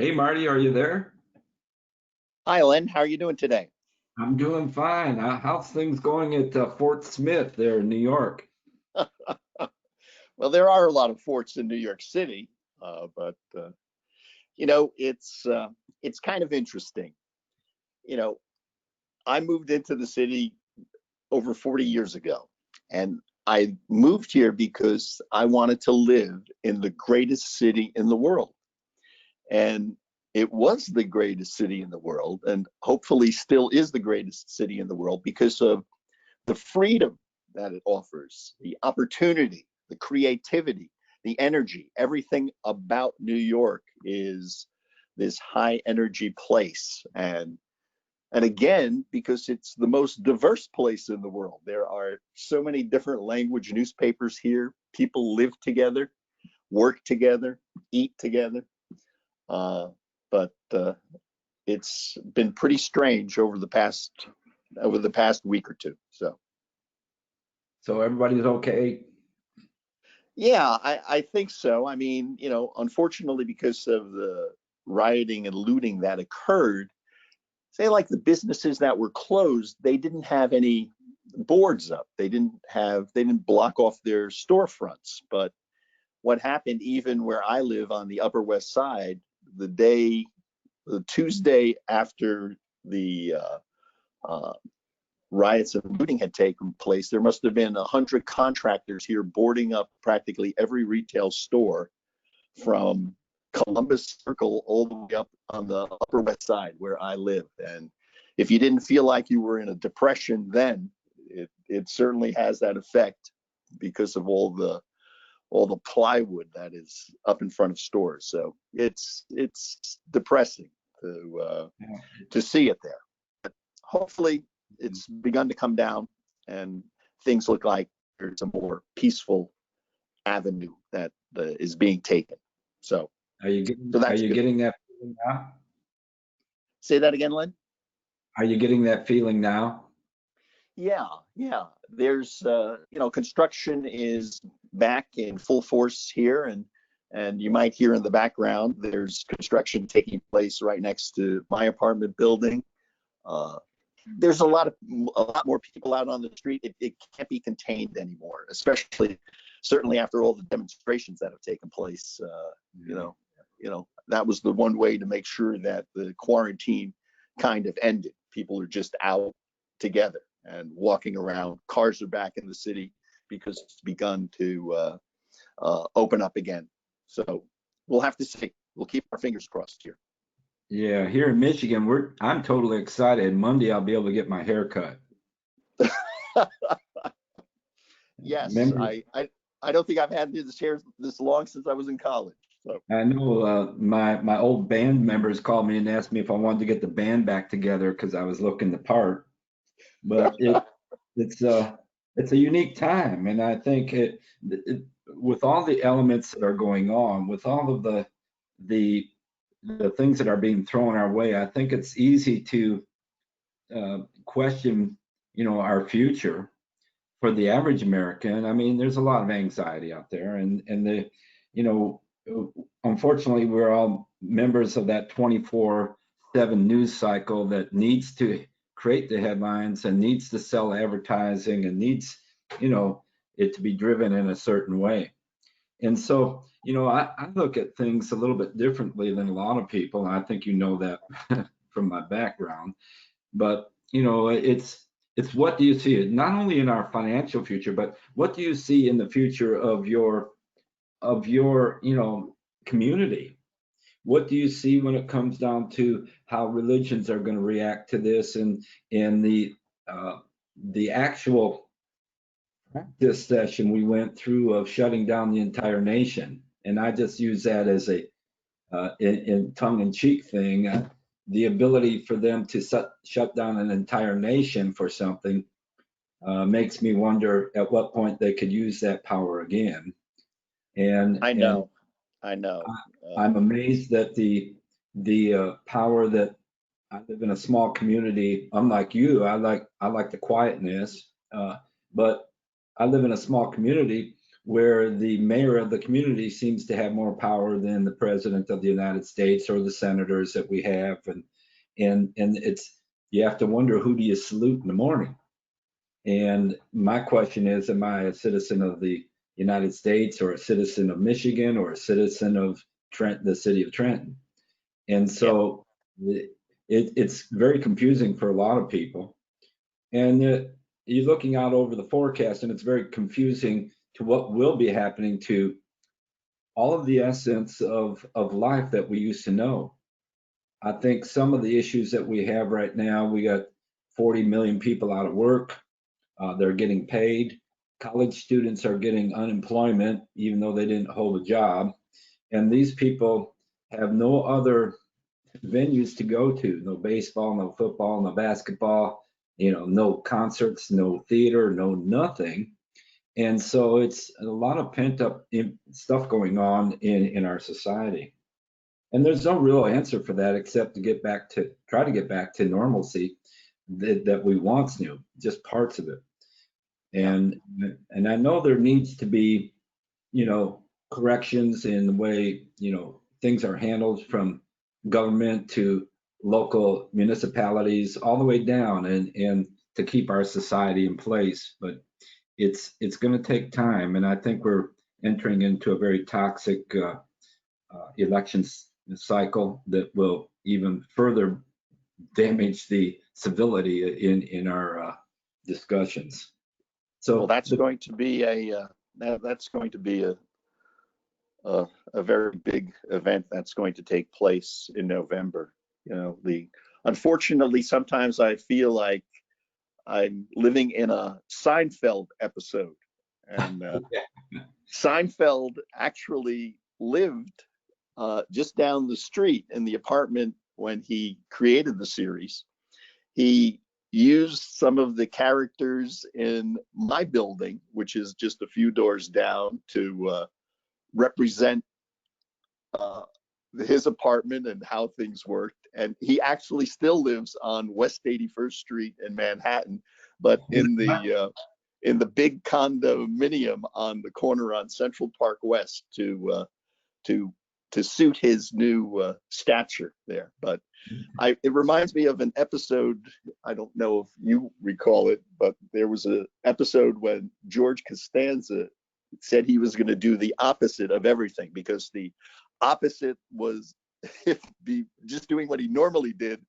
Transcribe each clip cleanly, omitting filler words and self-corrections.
Hey Marty, are you there? Hi, Len. How are you doing today? I'm doing fine. How's things going at Fort Smith there in New York? Well, there are a lot of forts in New York City, but it's kind of interesting. You know, I moved into the city over 40 years ago, and I moved here because I wanted to live in the greatest city in the world. And it was the greatest city in the world, and hopefully still is the greatest city in the world because of the freedom that it offers, the opportunity, the creativity, the energy, everything about New York is this high energy place. And again, because it's the most diverse place in the world. There are so many different language newspapers here. People live together, work together, eat together. Uh, but it's been pretty strange over the past week or two. So So everybody's okay? yeah, I think so. I mean, unfortunately, because of the rioting and looting that occurred, say like the businesses that were closed, they didn't have any boards up. They didn't block off their storefronts. But what happened even where I live on the Upper West Side, the Tuesday after the uh, riots and looting had taken place, there must have been 100 contractors here boarding up practically every retail store from Columbus Circle all the way up on the Upper West Side where I live. And if you didn't feel like you were in a depression then, it certainly has that effect because of all the plywood that is up in front of stores. So it's depressing Yeah. to see it there. Hopefully it's begun to come down and things look like there's a more peaceful avenue that is being taken. So, Are you getting so are that's you good. getting that feeling now? Say that again, Len. Are you getting that feeling now? Yeah, yeah. There's, construction is back in full force here, and you might hear in the background there's construction taking place right next to my apartment building. Uh, there's a lot more people out on the street. It can't be contained anymore, especially certainly after all the demonstrations that have taken place. You Yeah. know, that was the one way to make sure that the quarantine kind of ended. People are just out together and walking around. Cars are back in the city because it's begun to open up again. So we'll have to see. We'll keep our fingers crossed here. Yeah, here in Michigan, I'm totally excited. Monday I'll be able to get my hair cut. Yes, Remember, I don't think I've had this hair this long since I was in college. So I know my old band members called me and asked me if I wanted to get the band back together because I was looking the part. But it's it's a unique time, and I think it with all the elements that are going on, with all of the the things that are being thrown our way, I think it's easy to question, our future for the average American. I mean, there's a lot of anxiety out there, and you know, unfortunately, we're all members of that 24/7 news cycle that needs to create the headlines and needs to sell advertising and needs, it to be driven in a certain way. And so, I look at things a little bit differently than a lot of people, and I think you know that from my background. But it's what do you see not only in our financial future, but what do you see in the future of your community? What do you see when it comes down to how religions are going to react to this, and the actual practice session we went through of shutting down the entire nation? And I just use that as a in tongue-in-cheek thing, the ability for them to shut down an entire nation for something makes me wonder at what point they could use that power again. And I and know, I know. I'm Um, amazed that the power that I live in a small community. Unlike you, I like the quietness, but I live in a small community where the mayor of the community seems to have more power than the president of the United States or the senators that we have. And it's, you have to wonder, who do you salute in the morning? And my question is, am I a citizen of the United States, or a citizen of Michigan, or a citizen of Trent, the city of Trenton? And Yeah. so it's very confusing for a lot of people. And you're looking out over the forecast, and it's very confusing to what will be happening to all of the essence of life that we used to know. I think some of the issues that we have right now, we got 40 million people out of work. They're getting paid. College students are getting unemployment, even though they didn't hold a job. And these people have no other venues to go to. No baseball, no football, no basketball, no concerts, no theater, no nothing. And so it's a lot of pent up stuff going on in our society. And there's no real answer for that except to try to get back to normalcy that we once knew, just parts of it. Yeah. And I know there needs to be, corrections in the way, things are handled from government to local municipalities all the way down, and to keep our society in place. But it's going to take time, and I think we're entering into a very toxic elections cycle that will even further damage the civility in our discussions. So Well, that's going to be that's going to be a very big event that's going to take place in November. Unfortunately, sometimes I feel like I'm living in a Seinfeld episode, and Seinfeld actually lived just down the street in the apartment when he created the series. He used some of the characters in my building, which is just a few doors down, to represent uh, his apartment and how things worked. And he actually still lives on West 81st Street in Manhattan, but in the big condominium on the corner on Central Park West to to suit his new stature there. But it reminds me of an episode. I don't know if you recall it, but there was an episode when George Costanza said he was going to do the opposite of everything, because the opposite was just doing what he normally did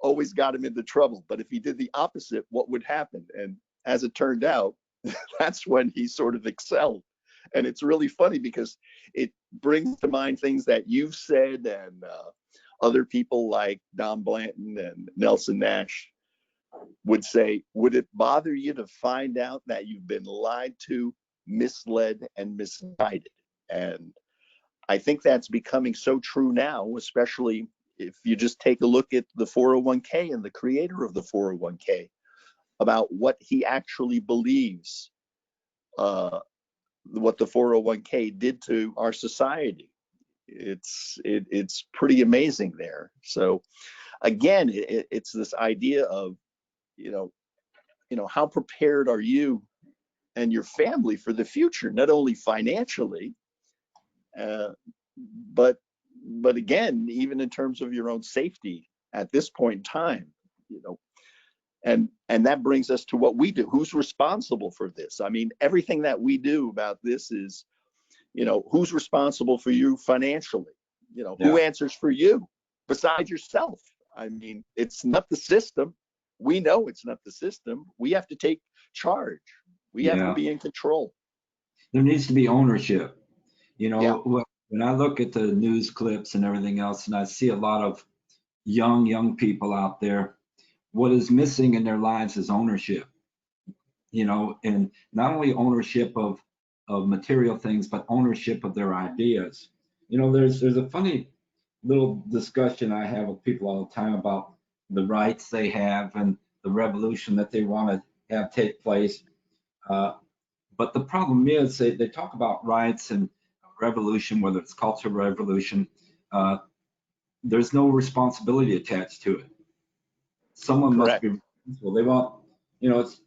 always got him into trouble. But if he did the opposite, what would happen? And as it turned out, that's when he sort of excelled. And it's really funny because it brings to mind things that you've said, and other people like Don Blanton and Nelson Nash would say. Would it bother you to find out that you've been lied to, misled, and misguided? And I think that's becoming so true now, especially if you just take a look at the 401k and the creator of the 401k, about what he actually believes, what the 401k did to our society. It's pretty amazing there. So again, it's this idea of, how prepared are you and your family for the future, not only financially, uh, but again, even in terms of your own safety at this point in time, and that brings us to what we do. Who's responsible for this? I mean, everything that we do about this is, who's responsible for you financially? Who answers for you besides yourself? I mean, it's not the system. We know it's not the system. We have to take charge. We have to be in control. There needs to be ownership. Yeah. When I look at the news clips and everything else, and I see a lot of young people out there, what is missing in their lives is ownership. And not only ownership of material things, but ownership of their ideas. There's a funny little discussion I have with people all the time about the rights they have and the revolution that they want to have take place. But the problem is they talk about rights and revolution, whether it's cultural revolution. There's no responsibility attached to it. Someone must Correct. be responsible. They want, it's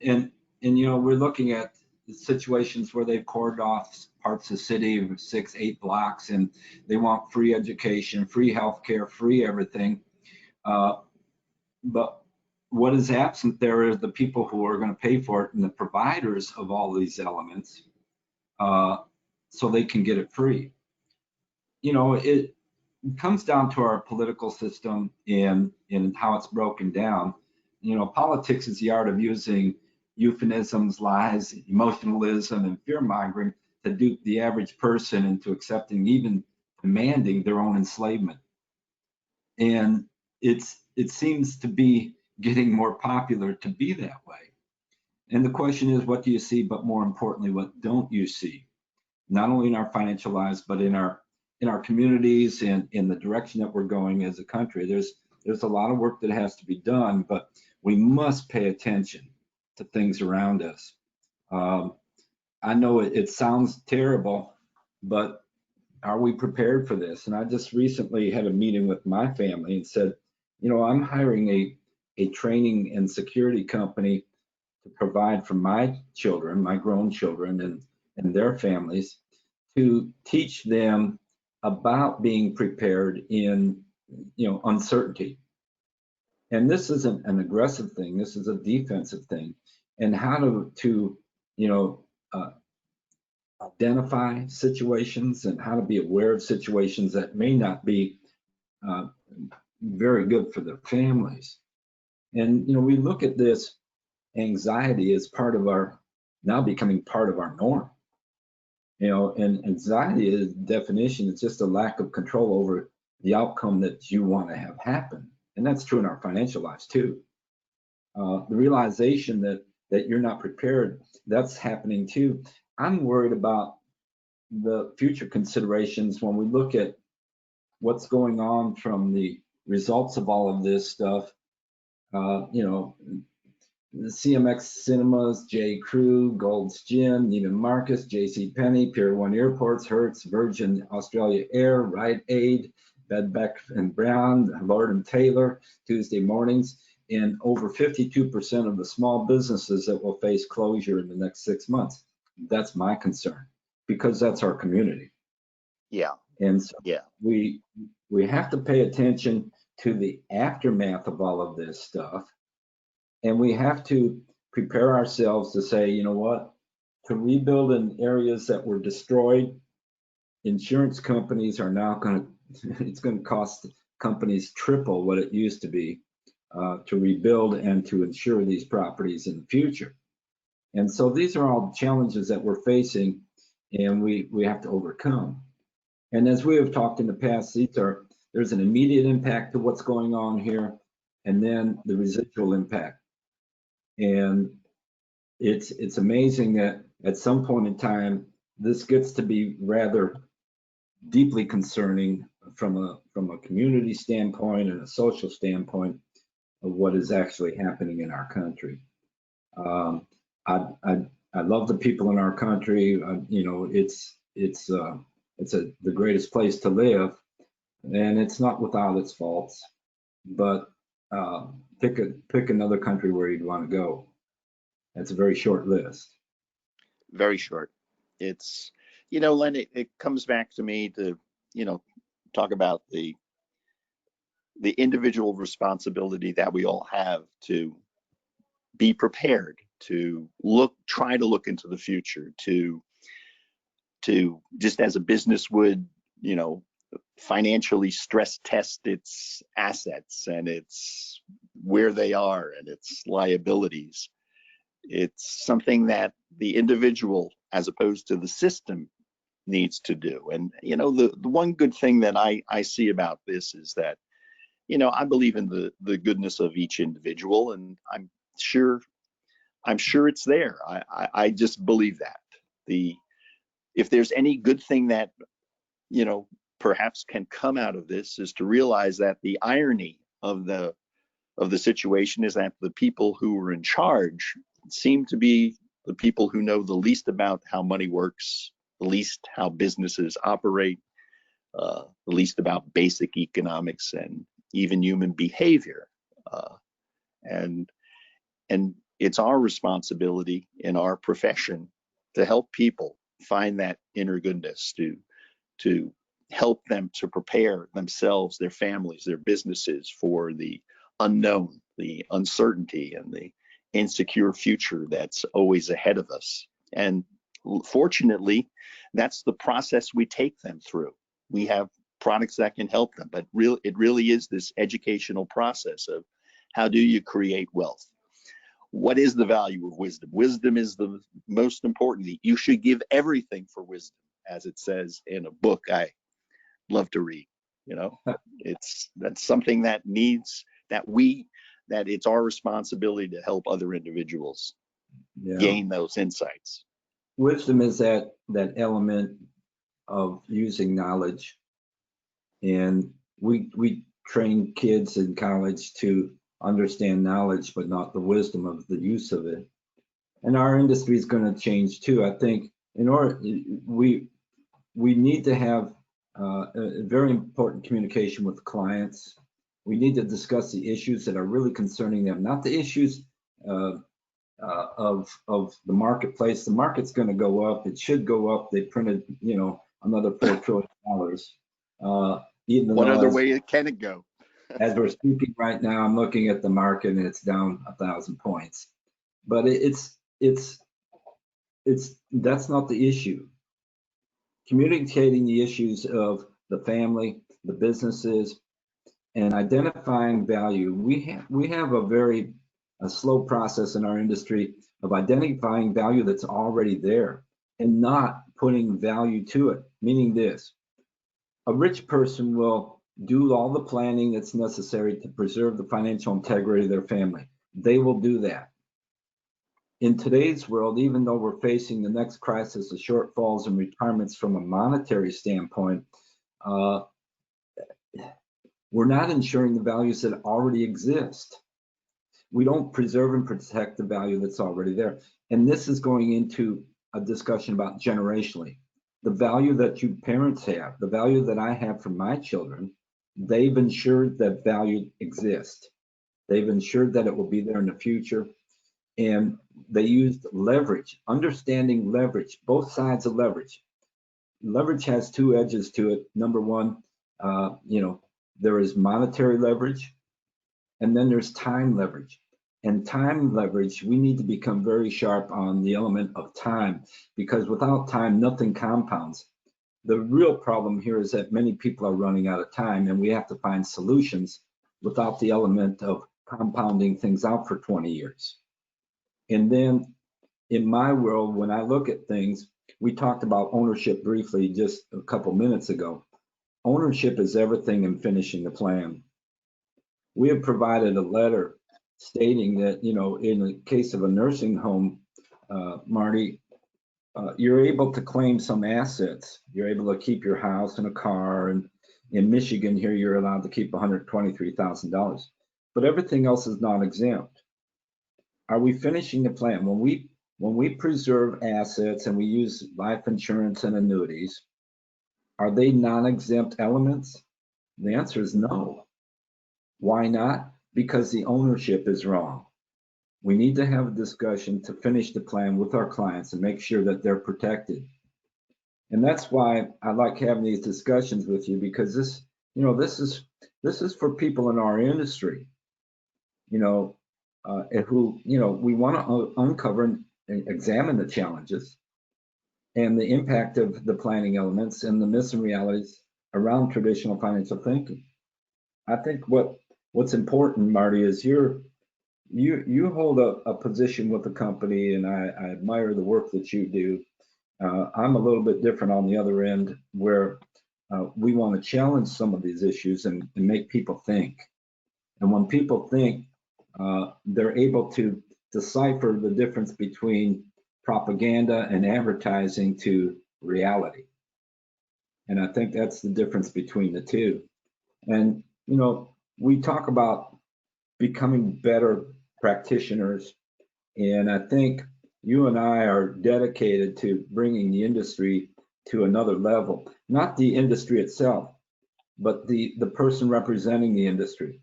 and we're looking at situations where they've cordoned off parts of the city, 6, 8 blocks, and they want free education, free healthcare, free everything. But what is absent there is the people who are going to pay for it and the providers of all these elements, so they can get it free. It comes down to our political system and how it's broken down. Politics is the art of using euphemisms, lies, emotionalism, and fear mongering to dupe the average person into accepting, even demanding, their own enslavement. And it seems to be getting more popular to be that way. And the question is, what do you see? But more importantly, what don't you see? Not only in our financial lives, but in our communities and in the direction that we're going as a country. There's a lot of work that has to be done, but we must pay attention to things around us. I know it sounds terrible, but are we prepared for this? And I just recently had a meeting with my family and said, I'm hiring a training and security company to provide for my children, my grown children, and their families, to teach them about being prepared in uncertainty. And this isn't an aggressive thing, this is a defensive thing. And how to identify situations and how to be aware of situations that may not be very good for their families. And we look at this anxiety as now becoming part of our norm. And anxiety, is definition, is just a lack of control over the outcome that you want to have happen. And that's true in our financial lives too. The realization that you're not prepared, that's happening too. I'm worried about the future considerations when we look at what's going on from the results of all of this stuff. The CMX Cinemas, J. Crew, Gold's Gym, Neiman Marcus, J.C. Penney, Pier 1 Airports, Hertz, Virgin Australia Air, Rite Aid, Bed Bath & Brown, Lord & Taylor, Tuesday mornings, and over 52% of the small businesses that will face closure in the next 6 months. That's my concern, because that's our community. Yeah. And so yeah, we have to pay attention to the aftermath of all of this stuff. And we have to prepare ourselves to say, you know what, to rebuild in areas that were destroyed, insurance companies are now it's going to cost companies triple what it used to be to rebuild and to insure these properties in the future. And so these are all challenges that we're facing and we have to overcome. And as we have talked in the past, there's an immediate impact to what's going on here, and then the residual impact. And it's amazing that at some point in time, this gets to be rather deeply concerning from a community standpoint and a social standpoint of what is actually happening in our country. I love the people in our country. It's the greatest place to live, and it's not without its faults. But pick another country where you'd want to go. That's a very short list. very short. It's, Len, it comes back to me to, talk about the individual responsibility that we all have to be prepared, to try to look into the future, to just as a business would, financially stress test its assets and its where they are and its liabilities. It's something that the individual, as opposed to the system, needs to do. And the one good thing that I see about this is that I believe in the goodness of each individual, and I'm sure it's there. I just believe that if there's any good thing that perhaps can come out of this, is to realize that the irony of the situation is that the people who are in charge seem to be the people who know the least about how money works, the least how businesses operate, the least about basic economics and even human behavior. And it's our responsibility in our profession to help people find that inner goodness, to help them to prepare themselves, their families, their businesses for the unknown, the uncertainty, and the insecure future that's always ahead of us. And fortunately, that's the process we take them through. We have products that can help them, but it really is this educational process of how do you create wealth? What is the value of wisdom? Wisdom is the most important. You should give everything for wisdom, as it says in a book I love to read. You know, that's something that needs that it's our responsibility to help other individuals gain those insights. Wisdom is that element of using knowledge, and we train kids in college to understand knowledge, but not the wisdom of the use of it. And our industry is going to change too. I think in order we need to have a very important communication with clients. We need to discuss the issues that are really concerning them, not the issues of the marketplace. The market's going to go up. It should go up. They printed, another $4 trillion. Even what other as, way can it go? As we're speaking right now, I'm looking at the market and it's down 1,000 points. But that's not the issue. Communicating the issues of the family, the businesses, and identifying value. We have a slow process in our industry of identifying value that's already there and not putting value to it. Meaning this, a rich person will do all the planning that's necessary to preserve the financial integrity of their family. They will do that. In today's world, even though we're facing the next crisis of shortfalls and retirements from a monetary standpoint, we're not ensuring the values that already exist. We don't preserve and protect the value that's already there. And this is going into a discussion about generationally. The value that you parents have, the value that I have for my children, they've ensured that value exists. They've ensured that it will be there in the future. And they used leverage, understanding leverage, both sides of leverage. Leverage has two edges to it. Number one, there is monetary leverage, and then there's time leverage. And time leverage, we need to become very sharp on the element of time, because without time, nothing compounds. The real problem here is that many people are running out of time, and we have to find solutions without the element of compounding things out for 20 years. And then in my world, when I look at things, we talked about ownership briefly just a couple minutes ago. Ownership is everything in finishing the plan. We have provided a letter stating that, in the case of a nursing home, Marty, you're able to claim some assets. You're able to keep your house and a car. And in Michigan here, you're allowed to keep $123,000. But everything else is non-exempt. Are we finishing the plan? When we preserve assets and we use life insurance and annuities, are they non-exempt elements? The answer is no. Why not? Because the ownership is wrong. We need to have a discussion to finish the plan with our clients and make sure that they're protected. And that's why I like having these discussions with you, because this is for people in our industry, who, we want to uncover and examine the challenges and the impact of the planning elements and the myths and realities around traditional financial thinking. I think what's important, Marty, is you hold a position with the company, and I admire the work that you do. I'm a little bit different on the other end, where we want to challenge some of these issues and make people think. And when people think, they're able to decipher the difference between propaganda and advertising to reality. And I think that's the difference between the two. And, we talk about becoming better practitioners. And I think you and I are dedicated to bringing the industry to another level, not the industry itself, but the person representing the industry,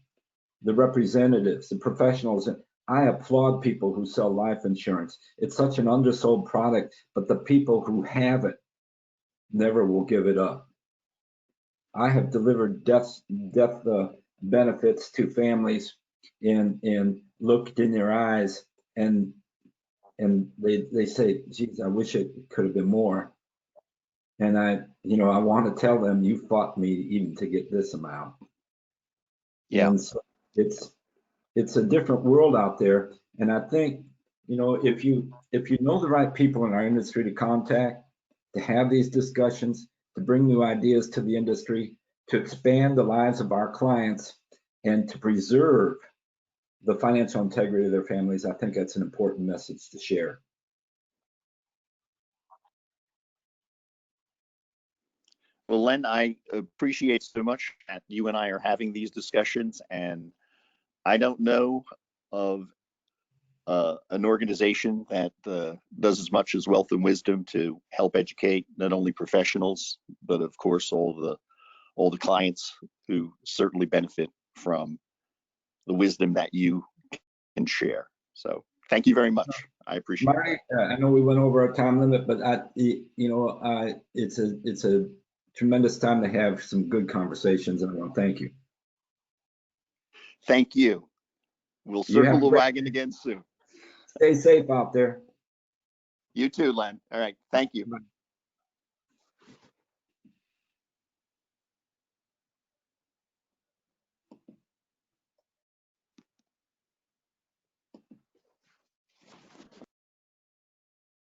the representatives, the professionals I applaud people who sell life insurance. It's such an undersold product, but the people who have it never will give it up. I have delivered death benefits to families and looked in their eyes and they say, geez, I wish it could have been more. And I want to tell them, you fought me even to get this amount. Yeah. And so it's a different world out there. And I think, if you know the right people in our industry to contact, to have these discussions, to bring new ideas to the industry, to expand the lives of our clients, and to preserve the financial integrity of their families, I think that's an important message to share. Well, Len, I appreciate so much that you and I are having these discussions, and I don't know of an organization that does as much as Wealth and Wisdom to help educate not only professionals, but of course all the clients who certainly benefit from the wisdom that you can share. So thank you very much. I appreciate Marty, it. I know we went over our time limit, but it's a tremendous time to have some good conversations, and I want to thank you. Thank you. We'll You have circle a the great wagon again soon. Stay safe out there. You too, Len. All right. Thank you. Bye.